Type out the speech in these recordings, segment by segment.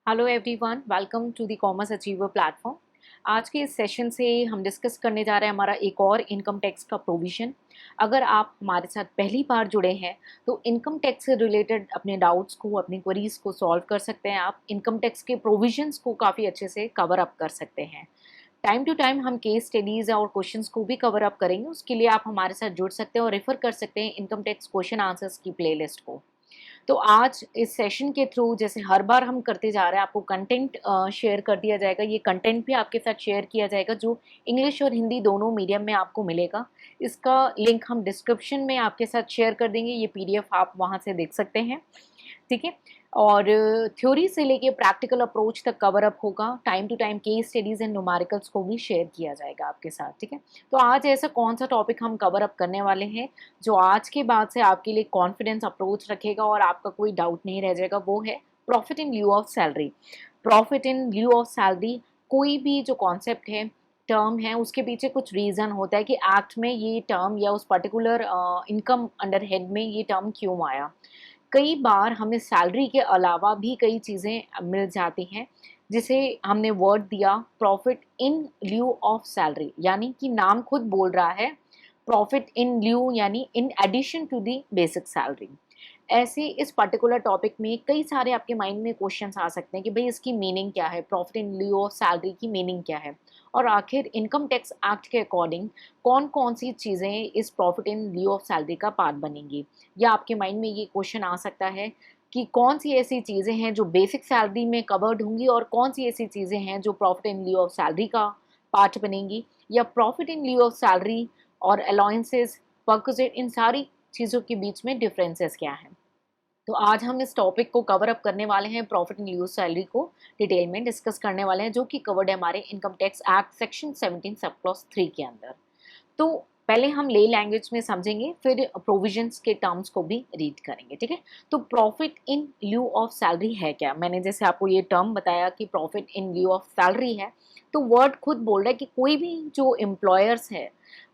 Hello everyone, welcome to the commerce achiever platform. आज के इस सेशन से हम डिस्कस करने जा रहे हैं हमारा एक और इनकम टैक्स का प्रोविज़न। अगर आप हमारे साथ पहली बार जुड़े हैं तो इनकम टैक्स से रिलेटेड अपने डाउट्स को, अपनी क्वेरीज को सॉल्व कर सकते हैं। आप इनकम टैक्स के प्रोविजंस को काफ़ी अच्छे से कवर अप कर सकते हैं। टाइम टू टाइम हम केस स्टडीज़ और क्वेश्चंस को भी कवर अप करेंगे। उसके लिए आप हमारे साथ जुड़ सकते हैं और रेफर कर सकते हैं इनकम टैक्स क्वेश्चन आंसर्स की प्लेलिस्ट को। तो आज इस सेशन के थ्रू जैसे हर बार हम करते जा रहे हैं, आपको कंटेंट शेयर कर दिया जाएगा। ये कंटेंट भी आपके साथ शेयर किया जाएगा जो इंग्लिश और हिंदी दोनों मीडियम में आपको मिलेगा। इसका लिंक हम डिस्क्रिप्शन में आपके साथ शेयर कर देंगे। ये पीडीएफ आप वहाँ से देख सकते हैं, ठीक है। और थ्योरी से लेके प्रैक्टिकल अप्रोच तक कवर अप होगा। Time to time case studies and numericals को भी शेयर किया जाएगा आपके साथ, ठीक है। तो आज ऐसा कौन सा टॉपिक हम कवर अप करने वाले हैं जो आज के बाद से आपके लिए कॉन्फिडेंस अप्रोच रखेगा और आपका कोई डाउट नहीं रह जाएगा, वो है profit in lieu of salary. Profit in lieu of salary कोई भी जो कॉन्सेप्ट है, टर्म है, उसके पीछे कुछ रीज़न होता है कि एक्ट में ये टर्म या उस पर्टिकुलर इनकम अंडर हेड में ये टर्म क्यों आया। कई बार हमें सैलरी के अलावा भी कई चीज़ें मिल जाती हैं, जिसे हमने वर्ड दिया profit in lieu of salary, यानी कि नाम खुद बोल रहा है प्रॉफिट इन ल्यू यानी in addition to the basic salary. ऐसे इस पर्टिकुलर टॉपिक में कई सारे आपके माइंड में क्वेश्चंस आ सकते हैं कि भाई इसकी मीनिंग क्या है, profit in lieu of salary की मीनिंग क्या है, और आखिर इनकम टैक्स एक्ट के अकॉर्डिंग कौन कौन सी चीज़ें इस profit in lieu of salary का पार्ट बनेंगी। या आपके माइंड में ये क्वेश्चन आ सकता है कि कौन सी ऐसी चीज़ें हैं जो बेसिक सैलरी में कवर्ड होंगी और कौन सी ऐसी चीज़ें हैं जो profit in lieu of salary का पार्ट बनेंगी, या profit in lieu of salary और अलाउंसेस, परक्विजिट, इन सारी चीज़ों के बीच में डिफरेंसेस क्या हैं। तो आज हम इस टॉपिक को कवर अप करने वाले हैं, प्रॉफिट इन ल्यू सैलरी को डिटेल में डिस्कस करने वाले हैं, जो कि कवर्ड है हमारे income tax act section 17 sub clause 3 के अंदर। तो पहले हम ले लैंग्वेज में समझेंगे, फिर प्रोविजंस के टर्म्स को भी रीड करेंगे, ठीक है। तो profit in lieu of salary है क्या? मैंने जैसे आपको ये टर्म बताया कि profit in lieu of salary है, तो वर्ड खुद बोल रहा है कि कोई भी जो एम्प्लॉयर्स है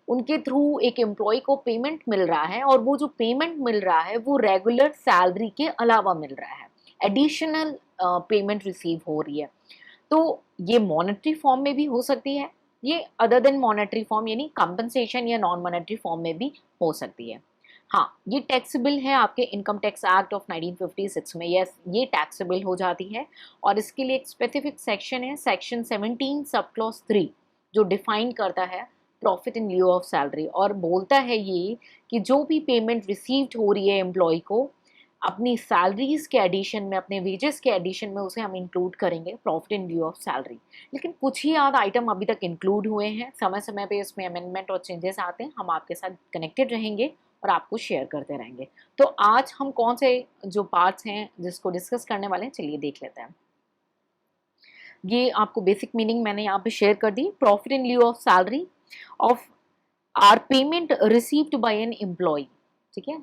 उनके थ्रू एक एम्प्लॉय को पेमेंट मिल रहा है, और वो जो पेमेंट मिल रहा है वो रेगुलर सैलरी के अलावा मिल रहा है, एडिशनल पेमेंट रिसीव हो रही है। तो ये मॉनेटरी फॉर्म में भी हो सकती है, ये अदर देन मॉनेटरी फॉर्म यानी कंपनसेशन या नॉन मॉनेटरी फॉर्म में भी हो सकती है। हाँ, ये टैक्सेबल है आपके इनकम टैक्स एक्ट ऑफ 1956 में। यस, ये टैक्सेबल हो जाती है, और इसके लिए एक स्पेसिफिक सेक्शन है, सेक्शन 17 सब क्लॉज 3, जो डिफाइन करता है profit in lieu of salary, और बोलता है ये कि जो भी पेमेंट रिसीव्ड हो रही है एम्प्लॉय को अपनी सैलरीज के एडिशन में, अपने वेजेस के एडिशन में, उसे हम इंक्लूड करेंगे profit in lieu of salary. लेकिन कुछ ही याद आइटम अभी तक इंक्लूड हुए हैं, समय समय पे इसमें अमेंडमेंट और चेंजेस आते हैं। हम आपके साथ कनेक्टेड रहेंगे और आपको शेयर करते रहेंगे। तो आज हम कौन से जो पार्ट्स हैं जिसको डिस्कस करने वाले हैं, चलिए देख लेते हैं। ये आपको बेसिक मीनिंग मैंने यहाँ पे शेयर कर दी। Profit in lieu of salary of or payment received by an employee, ठीक है,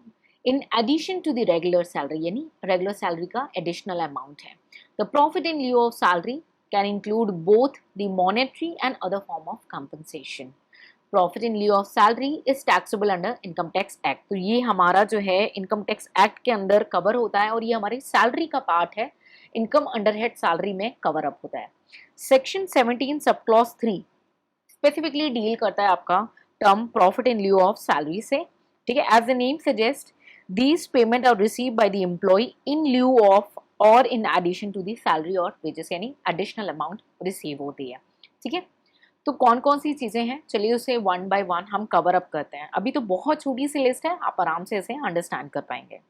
in addition to the regular salary, यानी रेगुलर सैलरी का एडिशनल अमाउंट है। The profit in lieu of salary can include both the monetary and other form of compensation. Profit in lieu of salary is taxable under income tax act. तो ये हमारा जो है income tax act के अंदर cover होता है, और ये हमारी सैलरी का पार्ट है, इनकम अंडर हेड सैलरी में कवर अप होता है। Section 17 sub clause 3 specifically deal करता है आपका term profit in lieu of salary से, ठीक है। As the name suggest, these payment are receive by the employee in lieu of और in addition to the salary और वेजेस, यानी additional amount receive होती है, ठीक है। तो कौन कौन सी चीज़ें हैं, चलिए उसे वन बाय वन हम कवर अप करते हैं। अभी तो बहुत छोटी सी लिस्ट है, आप आराम से इसे अंडरस्टैंड कर पाएंगे।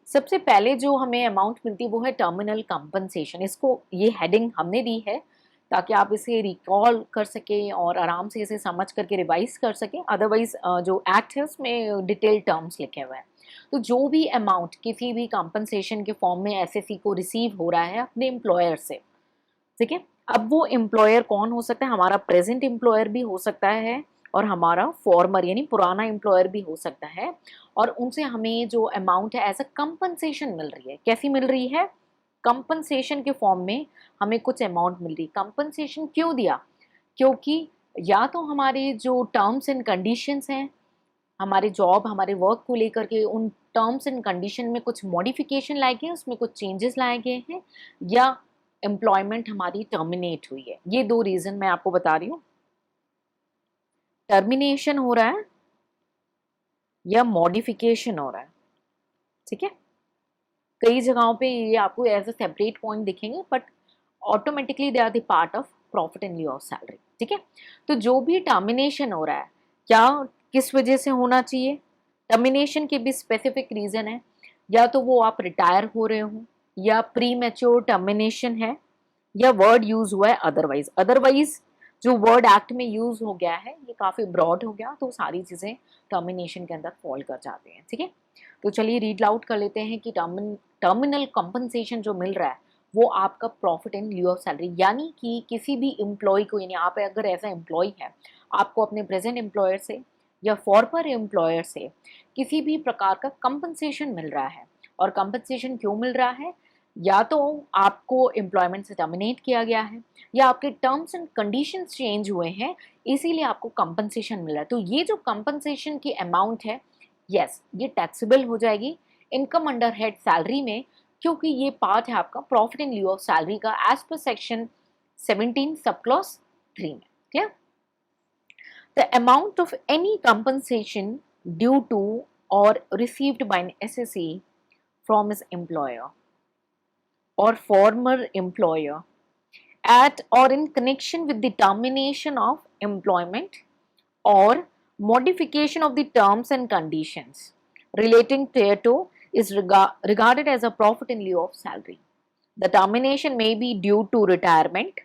सबसे पहले जो हमें अमाउंट मिलती है वो है टर्मिनल कंपनसेशन। इसको ये हेडिंग हमने दी है ताकि आप इसे रिकॉल कर सकें और आराम से इसे समझ करके रिवाइज कर सकें। अदरवाइज जो एक्ट है उसमें डिटेल टर्म्स लिखे हुए हैं। तो जो भी अमाउंट किसी भी कंपनसेशन के फॉर्म में एसएससी को रिसीव हो रहा है अपने एम्प्लॉयर से, ठीक है। अब वो एम्प्लॉयर कौन हो सकता है? हमारा प्रेजेंट एम्प्लॉयर भी हो सकता है, और हमारा फॉर्मर यानी पुराना एम्प्लॉयर भी हो सकता है। और उनसे हमें जो अमाउंट है एज अ कंपनसेशन मिल रही है। कैसी मिल रही है? कंपनसेशन के फॉर्म में हमें कुछ अमाउंट मिल रही है। कंपनसेशन क्यों दिया? क्योंकि या तो हमारे जो टर्म्स एंड कंडीशंस हैं हमारे जॉब, हमारे वर्क को लेकर के उन टर्म्स एंड कंडीशन में कुछ मॉडिफिकेशन लाए गए हैं, उसमें कुछ चेंजेस लाए गए हैं, या एम्प्लॉयमेंट हमारी टर्मिनेट हुई है। ये दो रीजन मैं आपको बता रही हूँ, टर्मिनेशन हो रहा है या मॉडिफिकेशन हो रहा है। ठीक है, कई जगहों पे ये आपको एज अ सेपरेट पॉइंट दिखेंगे, but automatically they are the part of profit in lieu of salary. ठीक है, तो जो भी टर्मिनेशन हो रहा है, क्या किस वजह से होना चाहिए, टर्मिनेशन के भी स्पेसिफिक रीजन है, या तो वो आप रिटायर हो रहे हो, या प्री मैच्योर टर्मिनेशन है, या वर्ड यूज हुआ है अदरवाइज। अदरवाइज जो वर्ड एक्ट में यूज हो गया है ये काफी ब्रॉड हो गया, तो सारी चीजें टर्मिनेशन के अंदर फॉल कर जाते हैं। ठीक है, तो चलिए रीड आउट कर लेते हैं कि टर्मिनल कंपनसेशन जो मिल रहा है वो आपका profit in lieu of salary, यानी कि किसी भी एम्प्लॉय को, यानी आप अगर ऐसा एम्प्लॉय है, आपको अपने प्रेजेंट एम्प्लॉयर से या फॉरवर एम्प्लॉयर से किसी भी प्रकार का कंपनसेशन मिल रहा है, और कंपनसेशन क्यों मिल रहा है, या तो आपको एम्प्लॉयमेंट से टर्मिनेट किया गया है, या आपके टर्म्स एंड कंडीशंस चेंज हुए हैं, इसीलिए आपको कंपनसेशन मिल रहा है। तो ये जो कंपनसेशन की अमाउंट है, यस, ये टैक्सेबल हो जाएगी इनकम अंडर हेड सैलरी में, क्योंकि ये पार्ट है आपका profit in lieu of salary का as per section 17 sub clause 3 में। Clear? The amount of any compensation due to और received by an assessee from his employer or former employer at or in connection with the termination of employment or modification of the terms and conditions relating thereto is regarded as a profit in lieu of salary. The termination may be due to retirement,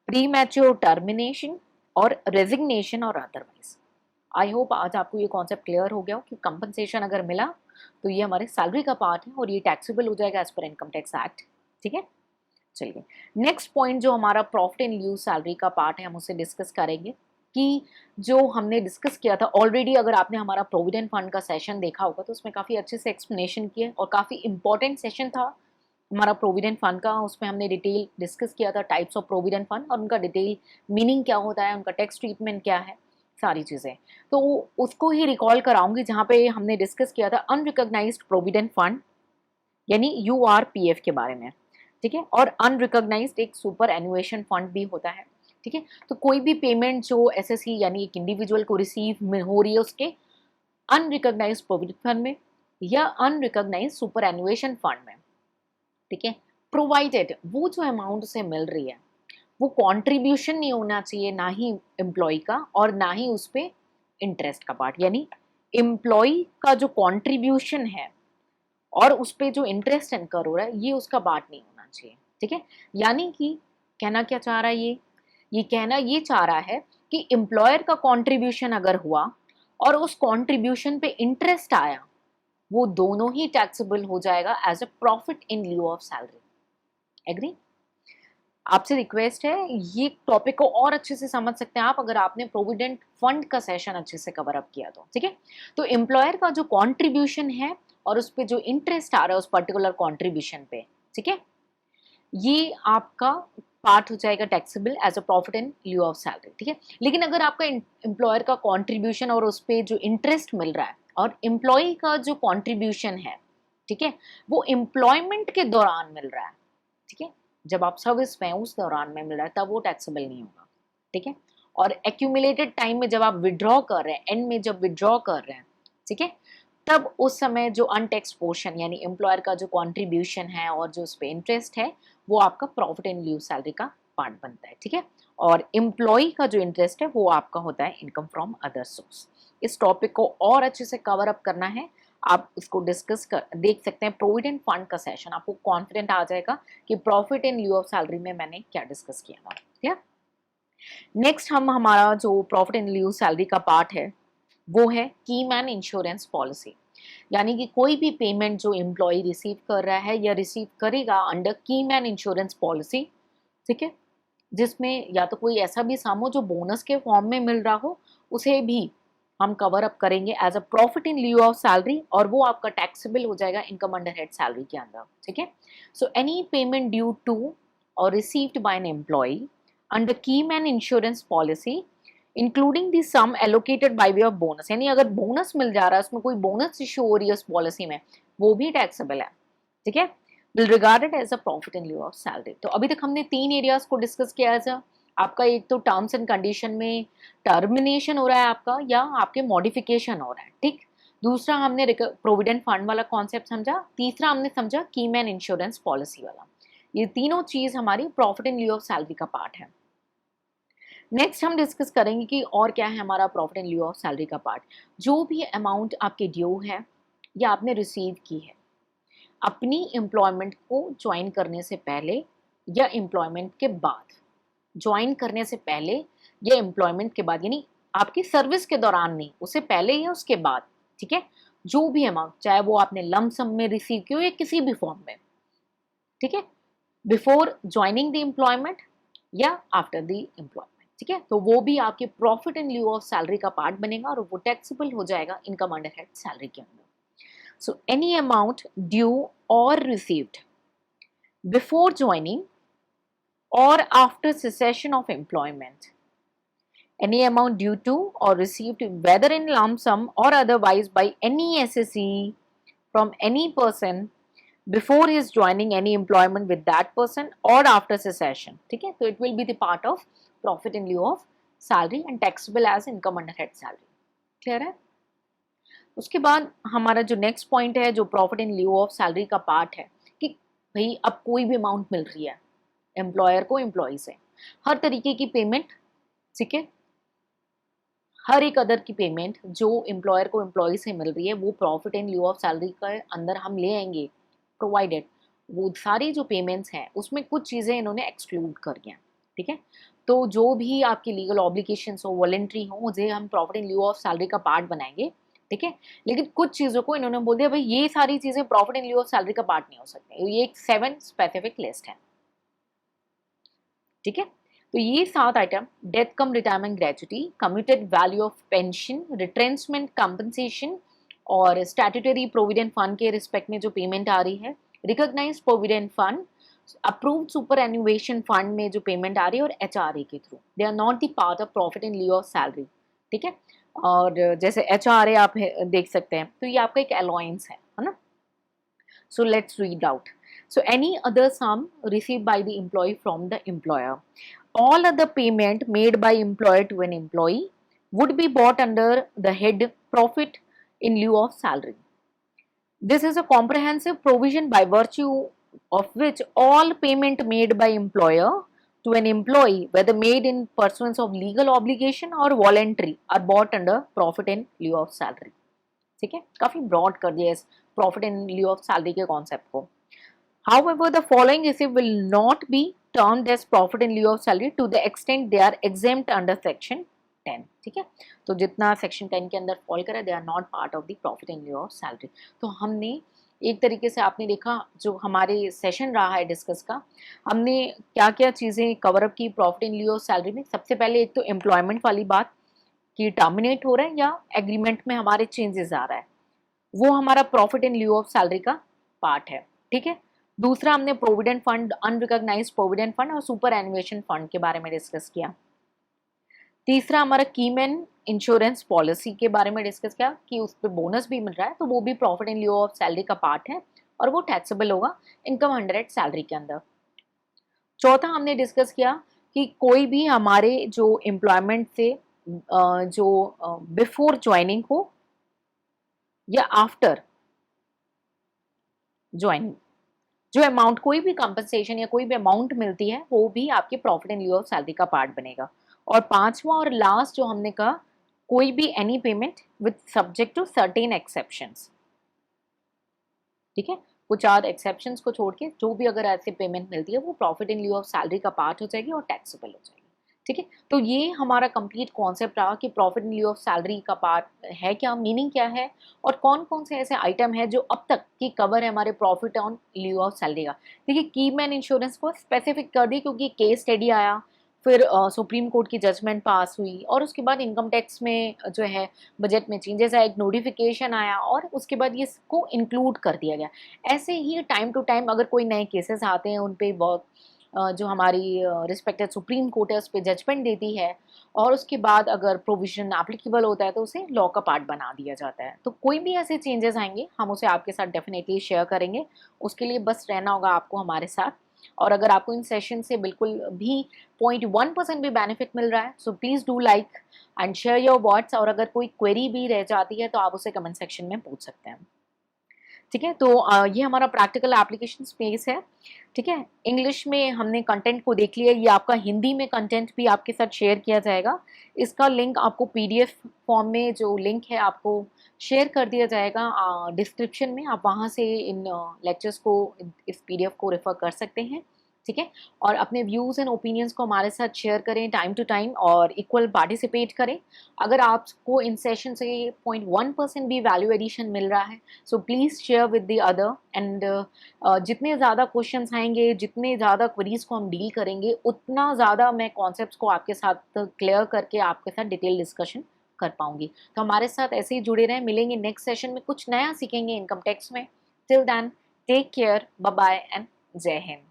premature termination or resignation or otherwise. I hope आज आपको ये concept clear हो गया हो कि compensation अगर मिला तो ये हमारे सैलरी का पार्ट है और ये टैक्सेबल हो जाएगा as per income tax act. ठीक है, चलिए नेक्स्ट पॉइंट जो हमारा प्रॉफिट इन लिeu सैलरी का पार्ट है, हम उसे डिस्कस करेंगे कि जो हमने डिस्कस किया था ऑलरेडी। अगर आपने हमारा प्रोविडेंट फंड का सेशन देखा होगा तो उसमें काफ़ी अच्छे से एक्सप्लेनेशन किए और काफ़ी इंपॉर्टेंट सेशन था हमारा प्रोविडेंट फंड का। उसमें हमने डिटेल डिस्कस किया था टाइप्स ऑफ प्रोविडेंट फंड और उनका डिटेल मीनिंग क्या होता है, उनका टैक्स ट्रीटमेंट क्या है, सारी चीज़ें। तो उसको ही रिकॉल कराऊंगी जहाँ पे हमने डिस्कस किया था अनरिकॉग्नाइज्ड प्रोविडेंट फंड यानी URPF के बारे में। ठीक है, और अनरिकॉग्नाइज्ड एक सुपर एनुएशन फंड भी होता है। ठीक है, तो कोई भी पेमेंट जो एसएससी यानी एक इंडिविजुअल को रिसीव में हो रही है उसके अनरिकॉग्नाइज्ड प्रोविडेंट फंड में या अनरिकॉग्नाइज्ड सुपर एनुएशन फंड में। ठीक है, प्रोवाइडेड वो जो अमाउंट उसे मिल रही है वो कंट्रीब्यूशन नहीं होना चाहिए, ना ही एम्प्लॉय का और ना ही उस पर इंटरेस्ट का पार्ट, यानी एम्प्लॉय का जो कंट्रीब्यूशन है और उस पर जो इंटरेस्ट इनकर हो रहा है ये उसका पार्ट नहीं होना चाहिए। ठीक है, यानी कि कहना क्या चाह रहा है ये कहना ये चाह रहा है कि एम्प्लॉयर का कंट्रीब्यूशन अगर हुआ और उस कंट्रीब्यूशन पे इंटरेस्ट आया, वो दोनों ही टैक्सेबल हो जाएगा as a profit in lieu of salary. Agree? आपसे रिक्वेस्ट है ये टॉपिक को और अच्छे से समझ सकते हैं आप अगर आपने प्रोविडेंट फंड का सेशन अच्छे से कवर अप किया तो। ठीक है, तो एम्प्लॉयर का जो कंट्रीब्यूशन है और उस पर जो इंटरेस्ट आ रहा है उस पर्टिकुलर कंट्रीब्यूशन पे, ठीक है, ये आपका पार्ट हो जाएगा taxable as a profit in lieu of salary. ठीक है, लेकिन अगर आपका एम्प्लॉयर का कंट्रीब्यूशन और उस पर जो इंटरेस्ट मिल रहा है और एम्प्लॉय का जो कंट्रीब्यूशन है, ठीक है, वो एम्प्लॉयमेंट के दौरान मिल रहा है, ठीक है, जब आप सर्विस में उस दौरान में मिल रहा है तब वो टैक्सेबल नहीं होगा। ठीक है, और एक्यूमुलेटेड टाइम में जब आप विड्रॉ कर रहे हैं, एंड में जब विड्रॉ कर रहे हैं, ठीक है, तब उस समय जो अनटैक्स पोर्शन यानी एम्प्लॉयर का जो कंट्रीब्यूशन है और जो उस पर इंटरेस्ट है वो आपका प्रॉफिट इन लिeu सैलरी का पार्ट बनता है। ठीक है, और एम्प्लॉय का जो इंटरेस्ट है वो आपका होता है इनकम फ्रॉम अदर सोर्स। इस टॉपिक को और अच्छे से कवर अप करना है, आप इसको डिस्कस कर देख सकते हैं प्रोविडेंट फंड का सेशन, आपको कॉन्फिडेंट आ जाएगा कि profit in lieu of salary में मैंने क्या डिस्कस किया था। ठीक है, नेक्स्ट हम हमारा जो प्रॉफिट इन लिeu सैलरी का पार्ट है वो है की मैन इंश्योरेंस पॉलिसी, यानी कि कोई भी पेमेंट जो एम्प्लॉय रिसीव कर रहा है या रिसीव करेगा under key man insurance policy, ठीक है, जिसमें या तो कोई ऐसा भी सम हो जो बोनस के फॉर्म में मिल रहा हो, उसे भी हम कवर अप करेंगे as a profit in lieu of salary और वो आपका टैक्सेबल हो जाएगा इनकम अंडर हेड सैलरी के अंदर। ठीक है, so any payment due to और received by an employee under key man insurance policy including the sum allocated by way of bonus, यानी अगर बोनस मिल जा रहा है, उसमें कोई बोनस इशू हो रही है उस पॉलिसी में, वो भी टैक्सेबल है, ठीक है, will regarded as a profit in lieu of salary. तो अभी तक हमने 3 एरियाज को डिस्कस किया है सर। आपका एक तो टर्म्स एंड कंडीशन में टर्मिनेशन हो रहा है आपका, या आपके मॉडिफिकेशन हो रहा है, ठीक। दूसरा हमने प्रोविडेंट फंड वाला कॉन्सेप्ट समझा। तीसरा हमने समझा की मैन इंश्योरेंस पॉलिसी वाला। ये तीनों चीज हमारी profit in lieu of salary का पार्ट है। नेक्स्ट हम डिस्कस करेंगे कि और क्या है हमारा profit in lieu of salary का पार्ट। जो भी अमाउंट आपके ड्यू है या आपने रिसीव की है अपनी एम्प्लॉयमेंट को ज्वाइन करने से पहले या एम्प्लॉयमेंट के बाद, ज्वाइन करने से पहले या एम्प्लॉयमेंट के बाद, यानी आपकी सर्विस के दौरान नहीं, उससे पहले या उसके बाद, ठीक है, जो भी अमाउंट, चाहे वो आपने लम सम में रिसीव की हो या किसी भी फॉर्म में, ठीक है, बिफोर ज्वाइनिंग द एम्प्लॉयमेंट या आफ्टर द एम्प्लॉयमेंट, ठीक है, तो वो भी आपके profit in lieu of salary का पार्ट बनेगा और वो टैक्सेबल हो जाएगा इनकम अंडर हेड सैलरी के अंदर। सो एनी अमाउंट ड्यू और received before joining or after cessation of employment, any amount due to or received whether in lump sum or otherwise by any SSE from any person before his joining any employment with that person or after cessation, ठीक है, तो it will be the part of profit in lieu of salary and taxable as income under head salary, clear है। उसके बाद हमारा जो next point है जो profit in lieu of salary का पार्ट है कि भाई अब कोई भी अमाउंट मिल रही है एम्प्लॉयर को एम्प्लॉय से, हर तरीके की पेमेंट, ठीक है, हर एक अदर की पेमेंट जो एम्प्लॉयर को एम्प्लॉय से मिल रही है वो profit in lieu of salary के अंदर हम ले आएंगे, प्रोवाइडेड वो सारी जो पेमेंट्स हैं उसमें कुछ चीज़ें इन्होंने एक्सक्लूड कर दिया, ठीक है। तो जो भी आपकी लीगल ऑब्लिगेशंस हो, वॉलंटरी हो, मुझे हम profit in lieu of salary का पार्ट बनाएंगे, ठीक है, लेकिन कुछ चीज़ों को इन्होंने बोल दिया भाई ये सारी चीज़ें profit in lieu of salary का पार्ट नहीं हो सकती, ये एक 7 स्पेसिफिक लिस्ट है, ठीक है। तो ये 7 item, death cum retirement gratuity, commuted value of pension, retrenchment compensation और स्टैट्यूटरी प्रोविडेंट फंड के रिस्पेक्ट में जो पेमेंट आ रही है, recognised provident fund, approved superannuation fund में जो पेमेंट आ रही है और HRA के through, they are not the part of profit in lieu of salary, ठीक है। और जैसे HRA आप देख सकते हैं तो ये आपका एक अलाउंस है ना। So let's read out. So any other sum received by the employee from the employer. All other payment made by employer to an employee would be brought under the head profit in lieu of salary. This is a comprehensive provision by virtue of which all payment made by employer to an employee, whether made in pursuance of legal obligation or voluntary, are brought under profit in lieu of salary. ठीक है, काफी broad कर दिया इस profit in lieu of salary के concept को। However, the following receipt will not be termed as profit in lieu of salary to the extent they are exempt under section 10, ठीक है, तो जितना सेक्शन 10 के अंदर फॉल करा they are not part of the profit in lieu of salary. तो हमने एक तरीके से आपने देखा जो हमारे सेशन रहा है डिस्कस का, हमने क्या क्या चीज़ें कवर अप की profit in lieu of salary में। सबसे पहले एक तो एम्प्लॉयमेंट वाली बात कि टर्मिनेट हो रहा है या एग्रीमेंट में हमारे चेंजेस आ रहा है, वो हमारा profit in lieu of salary का पार्ट है, ठीक है। दूसरा हमने provident fund, unrecognised provident fund और सुपर एन्युएशन फंड के बारे में डिस्कस किया। तीसरा हमारा कीमैन इंश्योरेंस पॉलिसी के बारे में डिस्कस किया कि उस पर बोनस भी मिल रहा है तो वो भी profit in lieu of salary का पार्ट है और वो टैक्सेबल होगा इनकम अंडर हेड सैलरी के अंदर। चौथा हमने डिस्कस किया कि कोई भी हमारे जो एम्प्लॉयमेंट से जो बिफोर ज्वाइनिंग हो या आफ्टर ज्वाइनिंग जो अमाउंट, कोई भी कंपनसेशन या कोई भी अमाउंट मिलती है वो भी आपके profit in lieu of salary का पार्ट बनेगा। और पांचवा और लास्ट जो हमने कहा, कोई भी any payment with subject to certain exceptions, ठीक है, कुछ 4 एक्सेप्शंस को छोड़ के जो भी अगर ऐसे पेमेंट मिलती है वो profit in lieu of salary का पार्ट हो जाएगी और टैक्सेबल हो जाएगी, ठीक है। तो ये हमारा कंप्लीट कॉन्सेप्ट रहा कि profit in lieu of salary का पार्ट है क्या, मीनिंग क्या है और कौन कौन से ऐसे आइटम है जो अब तक की कवर है हमारे प्रॉफिट ऑन लिeu ऑफ सैलरी का। देखिए कीमैन इंश्योरेंस को स्पेसिफिक कर दी क्योंकि केस स्टडी आया, फिर सुप्रीम कोर्ट की जजमेंट पास हुई और उसके बाद इनकम टैक्स में जो है बजट में चेंजेस आया, एक नोटिफिकेशन आया और उसके बाद ये इसको इंक्लूड कर दिया गया। ऐसे ही टाइम टू टाइम अगर कोई नए केसेस आते हैं उन पे बहुत जो हमारी रिस्पेक्टेड सुप्रीम कोर्ट है उस पर जजमेंट देती है, और उसके बाद अगर प्रोविजन एप्लीकेबल होता है तो उसे लॉ का पार्ट बना दिया जाता है। तो कोई भी ऐसे चेंजेस आएंगे हम उसे आपके साथ डेफिनेटली शेयर करेंगे। उसके लिए बस रहना होगा आपको हमारे साथ। और अगर आपको इन सेशन से बिल्कुल भी 0.1% भी बेनिफिट मिल रहा है, so please do like and share your words. और अगर कोई क्वेरी भी रह जाती है तो आप उसे कमेंट सेक्शन में पूछ सकते हैं। ठीक है, तो ये हमारा प्रैक्टिकल एप्लीकेशन स्पेस है। ठीक है, इंग्लिश में हमने कंटेंट को देख लिया, ये आपका हिंदी में कंटेंट भी आपके साथ शेयर किया जाएगा। इसका लिंक आपको पीडीएफ फॉर्म में जो लिंक है आपको शेयर कर दिया जाएगा डिस्क्रिप्शन में। आप वहाँ से इन लेक्चर्स को, इस पीडीएफ को रेफर कर सकते हैं। ठीक है, और अपने व्यूज़ एंड ओपिनियंस को हमारे साथ शेयर करें टाइम टू टाइम और इक्वल पार्टिसिपेट करें। अगर आपको इन सेशन से 0.1% भी वैल्यू एडिशन मिल रहा है, so please share with the other. And जितने ज़्यादा क्वेश्चंस आएंगे, जितने ज़्यादा क्वेरीज को हम डील करेंगे, उतना ज़्यादा मैं कॉन्सेप्ट्स को आपके साथ क्लियर करके आपके साथ डिटेल डिस्कशन कर पाऊंगी। तो हमारे साथ ऐसे ही जुड़े रहें, मिलेंगे नेक्स्ट सेशन में, कुछ नया सीखेंगे इनकम टैक्स में। Till then take care, bye bye and जय हिंद।